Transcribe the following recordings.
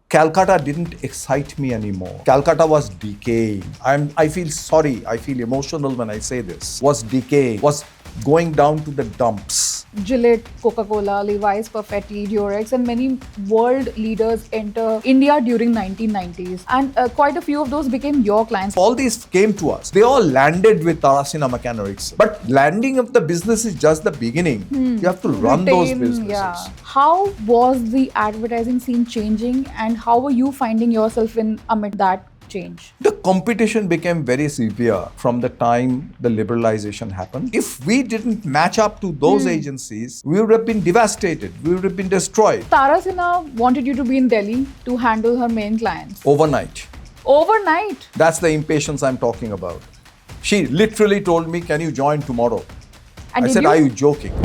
Calcutta didn't excite me anymore. Calcutta was decaying. I feel sorry, I feel emotional when I say this. Was decaying, was going down to the dumps. Gillette, Coca-Cola, Levi's, Perfetti, Durex, and many world leaders enter India during 1990s. And quite a few of those became your clients. All these came to us. They all landed with Tara Sinha McCann Erickson. But landing of the business is just the beginning. You have to run those businesses. Yeah. How was the advertising scene changing, and how were you finding yourself in amid that change? The competition became very severe from the time the liberalization happened. If we didn't match up to those agencies, we would have been devastated. We would have been destroyed. Tara Sinha wanted you to be in Delhi to handle her main clients. Overnight. Overnight? That's the impatience I'm talking about. She literally told me, "Can you join tomorrow?" And I said, "Are you joking?"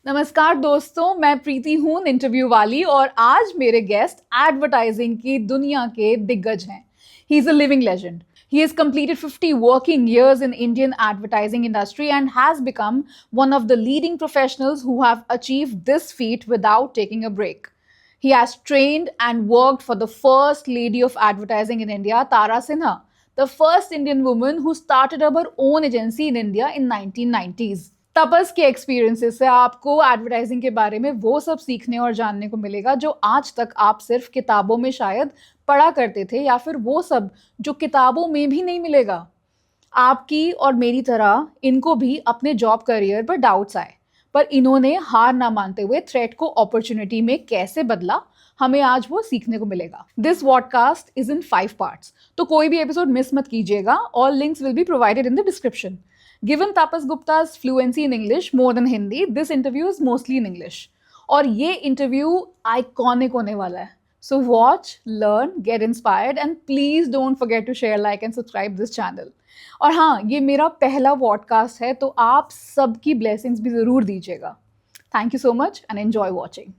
नमस्कार दोस्तों, मैं प्रीति हून interview वाली और आज मेरे guest advertising की दुनिया के दिग्गज हैं. He is a living legend. He has completed 50 working years in Indian advertising industry and has become one of the leading professionals who have achieved this feat without taking a break. He has trained and worked for the first lady of advertising in India, Tara Sinha, the first Indian woman who started up her own agency in India in 1990s. तपस के experiences से आपको advertising के बारे में वो सब सीखने और जानने को मिलेगा जो आज तक आप सिर्फ किताबों में शायद पढ़ा करते थे, या फिर वो सब जो किताबों में भी नहीं मिलेगा. आपकी और मेरी तरह इनको भी अपने जॉब करियर पर डाउट्स आए, पर इन्होंने हार ना मानते हुए थ्रेट को अपॉर्चुनिटी में कैसे बदला, हमें आज वो सीखने को मिलेगा. This podcast is in 5 parts, तो कोई भी एपिसोड मिस मत कीजिएगा. All links will be provided in the description. Given Tapas Gupta's fluency in English more than Hindi, this interview is mostly in English. और ये interview iconic होने वाला है. So watch, learn, get inspired, and please don't forget to share, like and subscribe this channel. और हाँ, ये मेरा पहला podcast है, तो आप सबकी blessings भी ज़रूर दीजिएगा. Thank you so much and enjoy watching.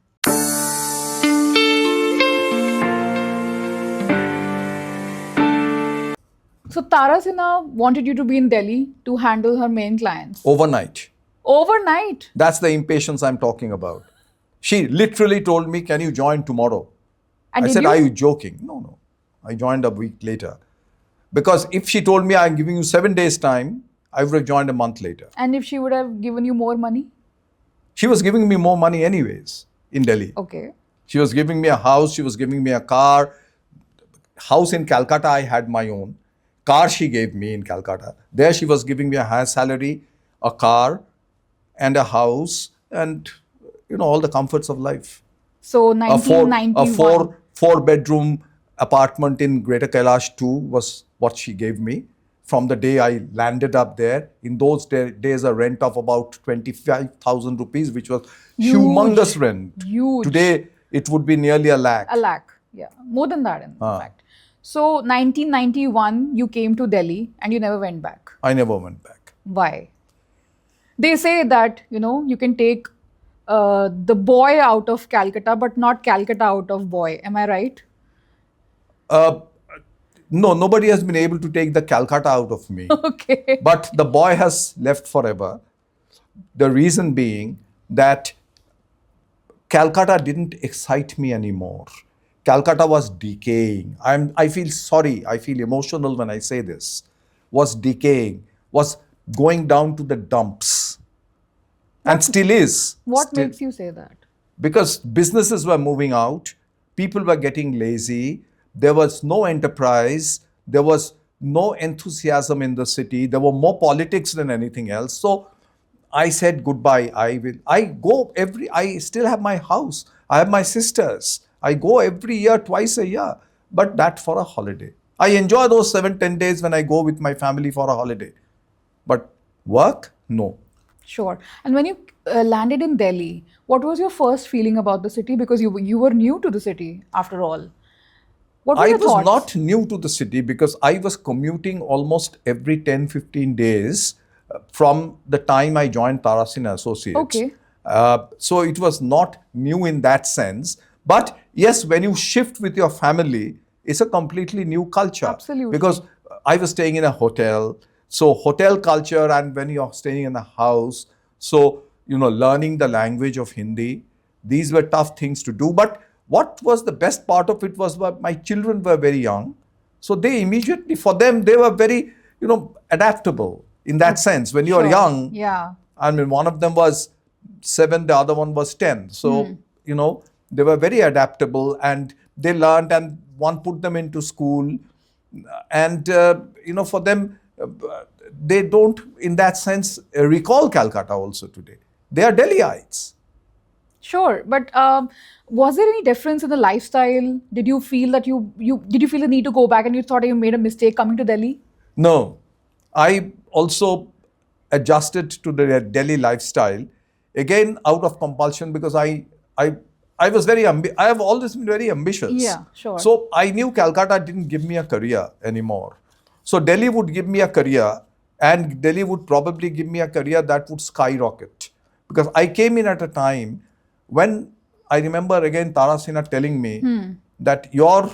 So Tara Sinha wanted you to be in Delhi to handle her main clients. Overnight. Overnight? That's the impatience I'm talking about. She literally told me, "Can you join tomorrow?" And I said, "Are you joking?" No. I joined a week later. Because if she told me, "I'm giving you 7 days time," I would have joined a month later. And if she would have given you more money? She was giving me more money anyways in Delhi. Okay. She was giving me a house. She was giving me a car. House in Calcutta, I had my own. Car she gave me in Calcutta. There she was giving me a high salary, a car, and a house, and all the comforts of life. So 1991. A four-bedroom apartment in Greater Kailash 2 was what she gave me. From the day I landed up there, in those days a rent of about 25,000 rupees, which was humongous rent. Huge. Today it would be nearly a lakh. A lakh, yeah. More than that in fact. So 1991, you came to Delhi and you never went back. I never went back. Why? They say that, you can take the boy out of Calcutta, but not Calcutta out of boy. Am I right? No, nobody has been able to take the Calcutta out of me. Okay. But the boy has left forever. The reason being that Calcutta didn't excite me anymore. Calcutta was decaying. I feel sorry, I feel emotional when I say this. Was decaying, was going down to the dumps. And still is. What makes you say that? Because businesses were moving out, people were getting lazy, there was no enterprise, there was no enthusiasm in the city, there were more politics than anything else. So I said goodbye. I still have my house, I have my sisters. I go every year, twice a year, but that for a holiday. I enjoy those 7-10 days when I go with my family for a holiday. But work? No. Sure. And when you landed in Delhi, what was your first feeling about the city? Because you were new to the city after all. What were your thoughts? I was not new to the city because I was commuting almost every 10-15 days from the time I joined Tara Sinha Associates. Okay. So it was not new in that sense. But yes, when you shift with your family, it's a completely new culture. Absolutely. Because I was staying in a hotel. So hotel culture, and when you're staying in a house, so learning the language of Hindi. These were tough things to do. But what was the best part of it was that my children were very young. So they immediately, for them, they were very, adaptable in that sense. When you are Sure. young, Yeah. I mean, one of them was 7, the other one was 10. So, they were very adaptable and they learned, and one put them into school. And, for them, they don't, in that sense, recall Calcutta also today. They are Delhiites. Sure, but was there any difference in the lifestyle? Did you feel that did you feel the need to go back and you thought you made a mistake coming to Delhi? No, I also adjusted to the Delhi lifestyle, again out of compulsion, because I was very I have always been very ambitious. Yeah, sure. So I knew Calcutta didn't give me a career anymore. So Delhi would give me a career, and Delhi would probably give me a career that would skyrocket, because I came in at a time when I remember again Tara Sinha telling me that your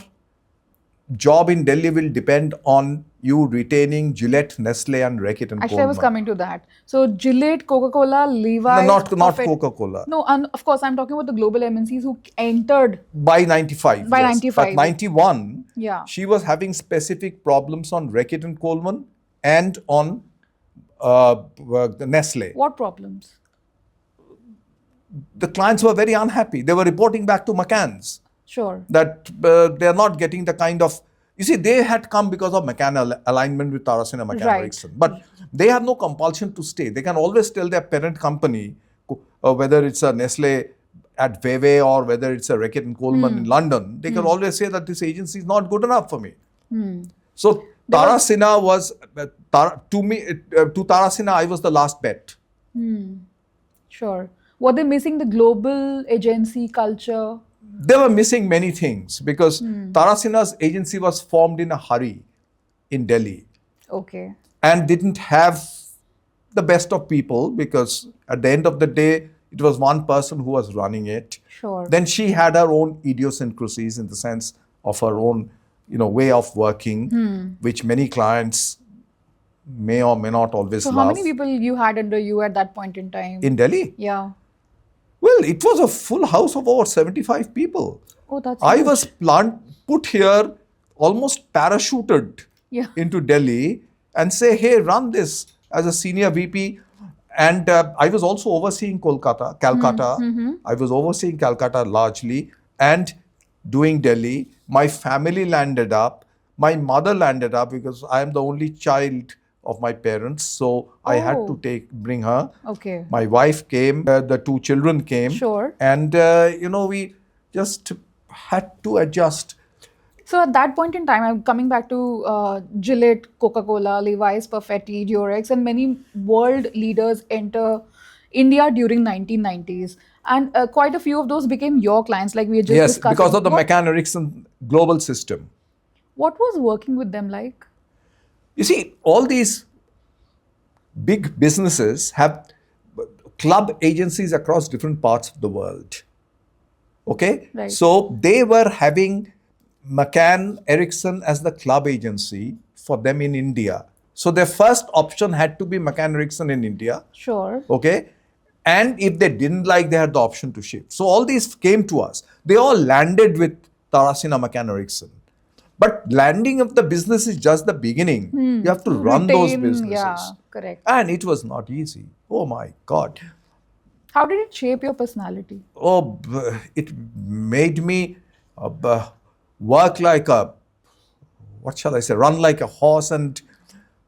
job in Delhi will depend on you retaining Gillette, Nestle, and Reckitt and Actually, I was Coleman. coming to that. So Gillette, Coca-Cola, Levi's. No, not Perfect- Coca-Cola. No, and of course, I'm talking about the global MNCs who entered. By 95. By yes. 95. But 91, Yeah. she was having specific problems on Reckitt and Coleman and on the Nestle. What problems? The clients were very unhappy. They were reporting back to McCann's Sure. that they are not getting the kind of. You see, they had come because of McCann alignment with Tara Sinha McCann Right. Erickson. But they have no compulsion to stay. They can always tell their parent company, whether it's a Nestle at Veve or whether it's a Reckitt and Coleman in London, they can always say that this agency is not good enough for me. So Tara Sinha was, to Tara Sinha, I was the last bet. Sure. Were they missing the global agency culture? They were missing many things because Tara Sinha's agency was formed in a hurry in Delhi Okay. and didn't have the best of people, because at the end of the day, it was one person who was running it. Sure. Then she had her own idiosyncrasies in the sense of her own, way of working, which many clients may or may not always So love. how many people you had under you at that point in time? In Delhi? Yeah. Well, it was a full house of over 75 people. Oh, that's I huge. was put here almost parachuted Yeah. into Delhi and say, hey, run this as a senior VP. And I was also overseeing Calcutta. I was overseeing Calcutta largely and doing Delhi. My family landed up. My mother landed up because I am the only child of my parents. So I had Oh. to bring her. Okay. My wife came, the two children came. Sure. And, we just had to adjust. So at that point in time, I'm coming back to Gillette, Coca-Cola, Levi's, Perfetti, Durex, and many world leaders enter India during 1990s. And quite a few of those became your clients, like we had just Yes, discussed. because of the McCann Erickson global system. What was working with them like? You see, all these big businesses have club agencies across different parts of the world. Okay? Right. So they were having McCann Erickson as the club agency for them in India. So their first option had to be McCann Erickson in India. Sure. Okay? And if they didn't like, they had the option to shift. So all these came to us. They all landed with Tara Sinha McCann Erickson. But landing of the business is just the beginning. You have to run those Retain- businesses. Yeah, correct. And it was not easy. Oh my God. How did it shape your personality? Oh, it made me work like a, what shall I say, run like a horse and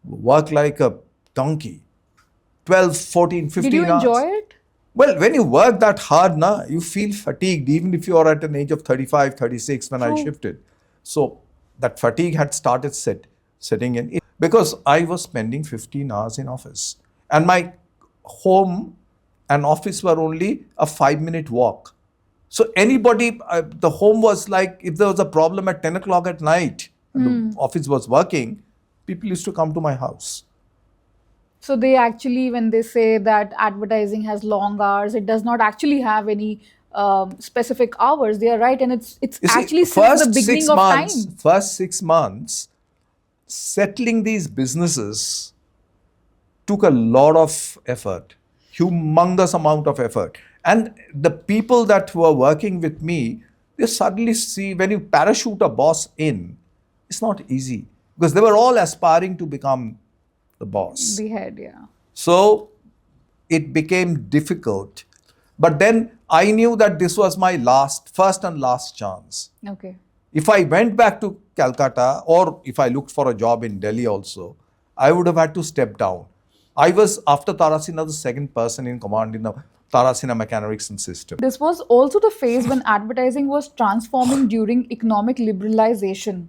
work like a donkey. 12, 14, 15 Did you hours. enjoy it? Well, when you work that hard, you feel fatigued, even if you are at an age of 35, 36 when I True. shifted. So that fatigue had started setting in because I was spending 15 hours in office. And my home and office were only a 5-minute walk. So anybody, the home was like, if there was a problem at 10 o'clock at night, and the office was working, people used to come to my house. So they actually, when they say that advertising has long hours, it does not actually have any specific hours. They are right, and it's You see, actually since the beginning of time. First 6 months, settling these businesses took a lot of effort. humongous amount of effort. And the people that were working with me, they suddenly see when you parachute a boss in, it's not easy because they were all aspiring to become the boss. The head, yeah. So it became difficult. But then I knew that this was my first and last chance. Okay. If I went back to Calcutta or if I looked for a job in Delhi also, I would have had to step down. I was, after Tara Sinha, the second person in command in the Tara Sinha McCann Erickson system. This was also the phase when advertising was transforming during economic liberalization.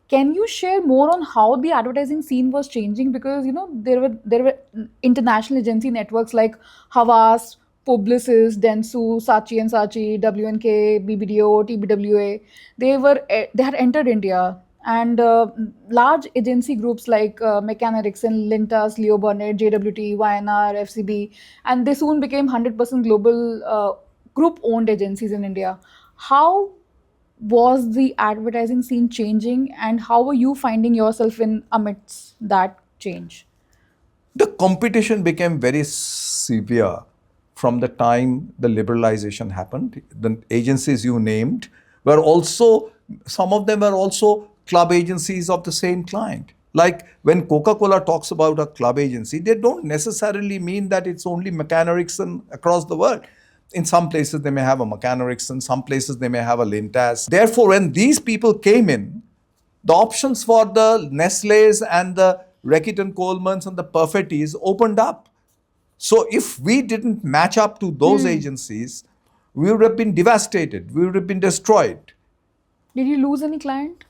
Can you share more on how the advertising scene was changing? Because there were international agency networks like Havas, Publicis, Dentsu, Saatchi and Saatchi, WNK, BBDO, TBWA. They had entered India, and large agency groups like McCann Erickson, Lintas, Leo Burnett, JWT, YNR, FCB, and they soon became 100% global group-owned agencies in India. How was the advertising scene changing, and how were you finding yourself in amidst that change? The competition became very severe from the time the liberalization happened. The agencies you named were also, some of them were also club agencies of the same client. Like when Coca-Cola talks about a club agency, they don't necessarily mean that it's only McCann Erickson across the world. In some places, they may have a McCann Erickson, some places they may have a Lintas. Therefore, when these people came in, the options for the Nestle's and the Reckitt and Coleman's and the Perfettis opened up. So if we didn't match up to those agencies, we would have been devastated. We would have been destroyed. Did you lose any client?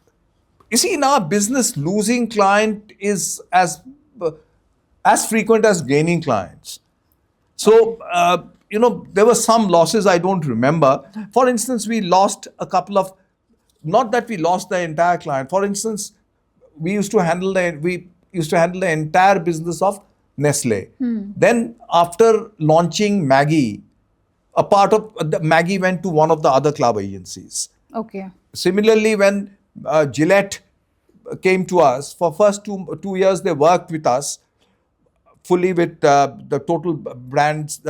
You see, in our business, losing client is as frequent as gaining clients. So, there were some losses I don't remember. For instance, we lost a couple of, not that we lost the entire client. For instance, we used to handle the entire business of Nestle. Then after launching Maggie, a part of the Maggie went to one of the other club agencies. Okay. Similarly, when Gillette came to us, for first two years they worked with us fully with the total brands,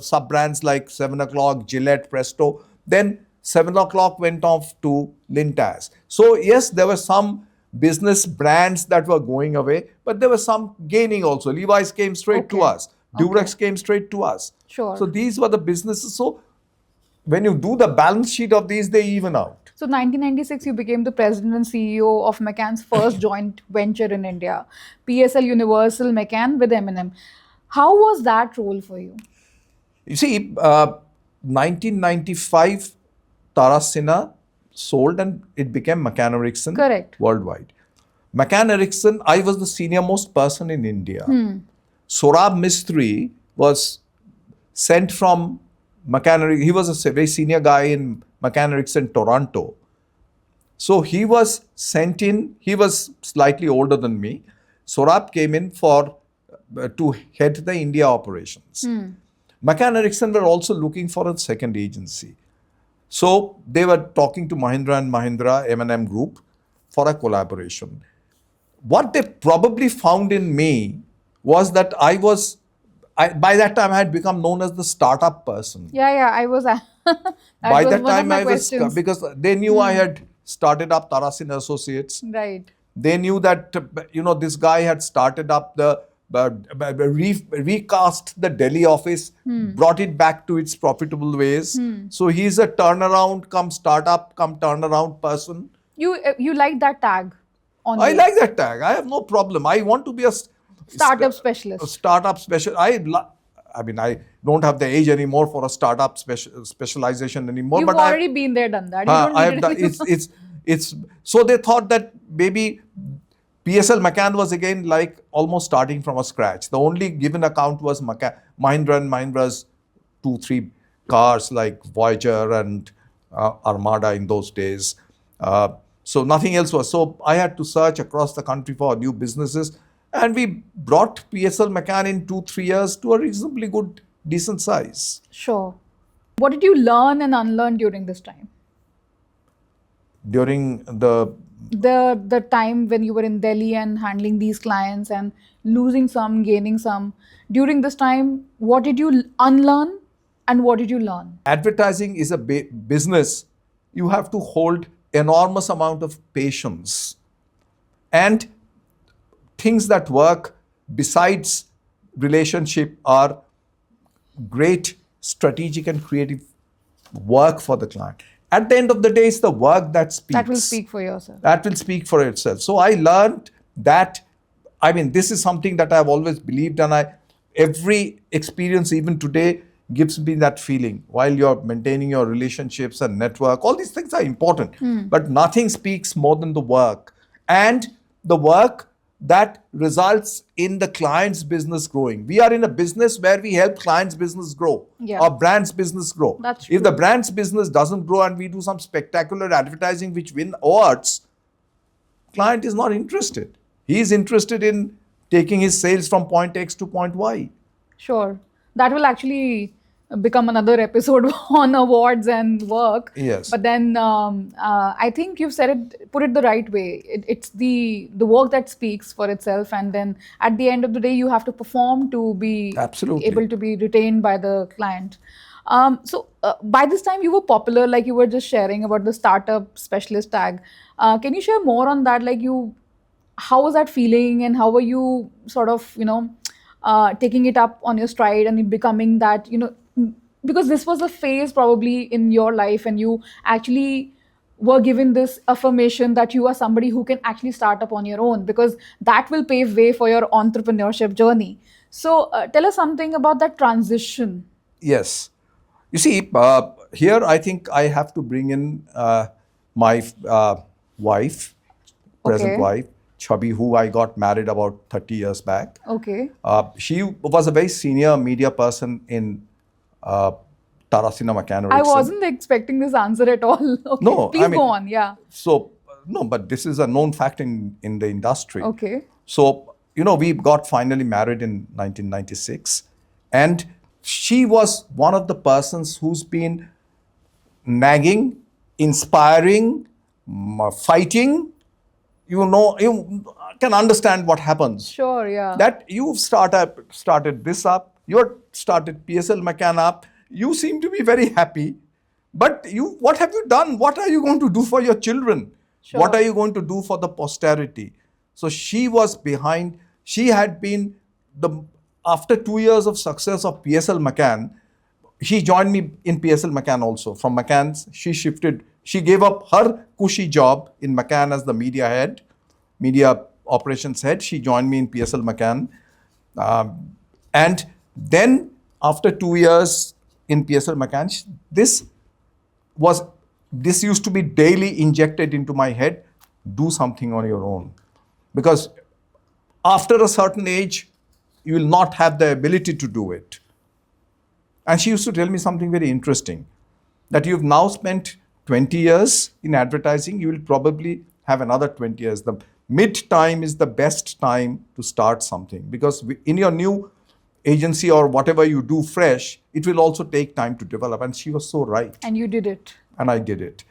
sub-brands like 7 O'Clock, Gillette, Presto. Then 7 O'Clock went off to Lintas. So yes, there were some business brands that were going away, but there were some gaining also. Levi's came straight to us. Durex came straight to us. Sure. So these were the businesses. So when you do the balance sheet of these, they even out. So 1996, you became the president and CEO of McCann's first joint venture in India, PSL Universal McCann with M&M. How was that role for you? You see, 1995, Tara Sinha sold and it became McCann Erickson. Correct. Worldwide. McCann Erickson, I was the senior most person in India. Saurabh Mistry was sent from McCann Erickson. He was a very senior guy in McCann Erickson, Toronto. So he was sent in. He was slightly older than me. Saurabh came in to head the India operations. McCann Erickson were also looking for a second agency. So they were talking to Mahindra and Mahindra M&M Group for a collaboration. What they probably found in me was that by that time I had become known as the startup person. Yeah, I was. By that time I was, because they knew I had started up Tara Sinha Associates. Right. They knew that, this guy had started up recast the Delhi office, brought it back to its profitable ways. So he's a turnaround come startup come turnaround person. You like that tag on I you? like that tag. I have no problem. I want to be a Startup specialist. A startup special. I don't have the age anymore for a startup specialization anymore. You've but already been there, done that. You don't need it. It's so they thought that maybe PSL McCann was again like almost starting from a scratch. The only given account was Mahindra and Mahindra's 2-3 cars like Voyager and Armada in those days. So nothing else was. So I had to search across the country for new businesses. And we brought PSL McCann in 2-3 years to a reasonably good, decent size. Sure. What did you learn and unlearn during this time? During the the time when you were in Delhi and handling these clients and losing some, gaining some. During this time, what did you unlearn and what did you learn? Advertising is a business. You have to hold enormous amount of patience, and things that work besides relationship are great strategic and creative work for the client. At the end of the day, it's the work that speaks. That will speak for yourself. That will speak for itself. So I learned that, I mean, this is something that I've always believed, and every experience, even today, gives me that feeling. While you're maintaining your relationships and network, all these things are important, but nothing speaks more than the work. And the work that results in the client's business growing. We are in a business where we help clients' business grow, Yeah. or brand's business grow. That's If the true. brand's business doesn't grow and we do some spectacular advertising which win awards, client is not interested. He is interested in taking his sales from point X to point Y. Sure. That will actually become another episode on awards and work. Yes. But then I think you've said it, put it the right way. It's the work that speaks for itself, and then at the end of the day, you have to perform to be Absolutely. able to be retained by the client. So by this time, you were popular, like you were just sharing about the startup specialist tag. Can you share more on that? Like how was that feeling, and how were you sort of taking it up on your stride and becoming that, because this was a phase probably in your life and you actually were given this affirmation that you are somebody who can actually start up on your own, because that will pave way for your entrepreneurship journey. So tell us something about that transition. Yes. You see, here I think I have to bring in my wife, present Okay. wife, Chubby, who I got married about 30 years back. Okay. She was a very senior media person in Tara Sinha McCann Erickson. I wasn't expecting this answer at all. Okay. No, Please I mean, go on. Yeah. So, no, but this is a known fact in the industry. Okay. So, we got finally married in 1996. And she was one of the persons who's been nagging, inspiring, fighting. You can understand what happens. Sure. Yeah. That you've started this up, you started PSL McCann up, you seem to be very happy, but what have you done? What are you going to do for your children? Sure. What are you going to do for the posterity? So she was behind. She had been after 2 years of success of PSL McCann, she joined me in PSL McCann also. From McCann's, she gave up her cushy job in McCann as the media operations head. She joined me in PSL McCann. And then after 2 years in PSL McCann, this used to be daily injected into my head, do something on your own. Because after a certain age, you will not have the ability to do it. And she used to tell me something very interesting, that you've now spent 20 years in advertising, you will probably have another 20 years. The mid time is the best time to start something, because in your new agency or whatever you do fresh, it will also take time to develop. And she was so right. And you did it. And I did it.